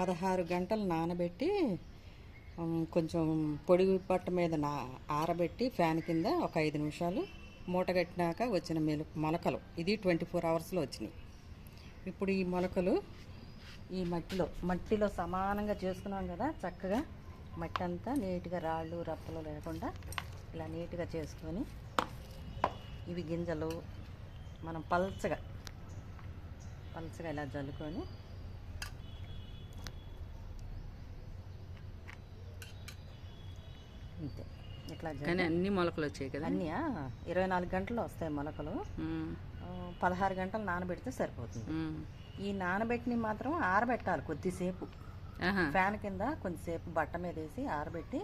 16 గంటలు నానబెట్టి కొంచెం పొడి పట్ట మీద ఆరబెట్టి ఫ్యాన్ కింద ఒక 5 నిమిషాలు మూటగట్టినాక వచ్చిన మొలకలు. ఇది 24 అవర్స్లో వచ్చినాయి. ఇప్పుడు ఈ మొలకలు ఈ మట్టిలో సమానంగా చేసుకున్నాం కదా. చక్కగా మట్టి అంతా నీట్గా రాళ్ళు రప్పలు లేకుండా ఇలా నీట్గా చేసుకొని ఇవి గింజలు మనం పల్చగా ఇలా జల్లుకొని అంతే. ఇట్లా కానీ అన్ని మొలకలు వచ్చాయి కదా. అన్నీ 24 గంటల్లో వస్తాయి మొలకలు. 16 గంటలు నానబెడితే సరిపోతుంది. ఈ నానబెట్టిని మాత్రం ఆరబెట్టాలి కొద్దిసేపు. ఫ్యాన్ కింద కొంచెంసేపు బట్ట మీద వేసి ఆరబెట్టి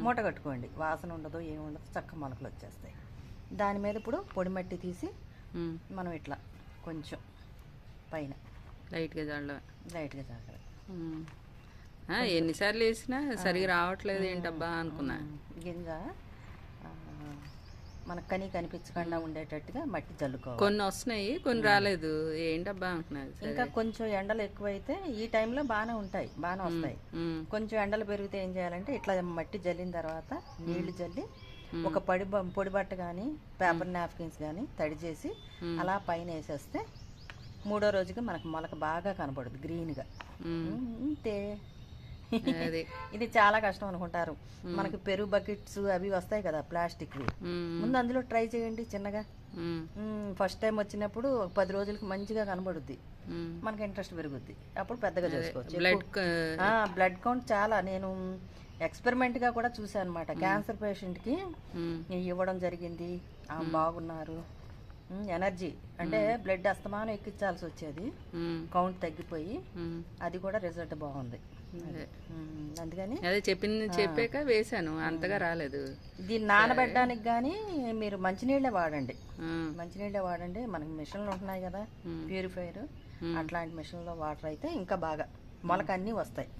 మూట కట్టుకోండి. వాసన ఉండదు, ఏముండదు, చక్క మొలకలు వచ్చేస్తాయి. దాని మీద ఇప్పుడు పొడి మట్టి తీసి మనం ఇట్లా కొంచెం పైన లైట్గా చల్లగా ఎన్నిసార్లు వేసినా సరిగా రావట్లేదు ఏంటబ్బా అనుకున్నా. గింజ మనకు కనిపించకుండా ఉండేటట్టుగా మట్టి జల్లుకోవాలి. కొన్ని వస్తున్నాయి, కొన్ని రాలేదు, ఏంటబ్బా అనుకున్నాను. ఇంకా కొంచెం ఎండలు ఎక్కువైతే ఈ టైంలో బాగానే వస్తాయి. కొంచెం ఎండలు పెరిగితే ఏం చేయాలంటే ఇట్లా మట్టి జల్లిన తర్వాత నీళ్లు జల్లి ఒక పొడి బట్ట కానీ పేపర్ నాప్కిన్స్ కానీ తడి చేసి అలా పైన వేసేస్తే 3వ రోజుకి మనకు మొలక బాగా కనపడుతుంది గ్రీన్గా. అంతే. ఇది చాలా కష్టం అనుకుంటారు. మనకి పెరుగు బకెట్స్ అవి వస్తాయి కదా ప్లాస్టిక్వి. ముందు అందులో ట్రై చేయండి చిన్నగా. ఫస్ట్ టైం వచ్చినప్పుడు 10 రోజులకి మంచిగా కనబడుద్ది, మనకి ఇంట్రెస్ట్ పెరుగుద్ది. అప్పుడు పెద్దగా చేసుకోవచ్చు. బ్లడ్ కౌంట్ చాలా నేను ఎక్స్పెరిమెంట్గా కూడా చూసాను అనమాట. క్యాన్సర్ పేషెంట్కి ఇవ్వడం జరిగింది. బాగున్నారు. ఎనర్జీ అంటే బ్లడ్ అస్తమానం ఎక్కించాల్సి వచ్చేది, కౌంట్ తగ్గిపోయి అది కూడా రిజల్ట్ బాగుంది. అందుకని అదే చెప్పాక వేసాను, అంతగా రాలేదు. దీన్ని నానబెట్టడానికి కానీ మీరు మంచినీళ్ళే వాడండి. మనకి మిషన్లు ఉంటున్నాయి కదా, ప్యూరిఫైయర్ అట్లాంటి మిషన్లో వాటర్ అయితే ఇంకా బాగా మొలక అన్నీ వస్తాయి.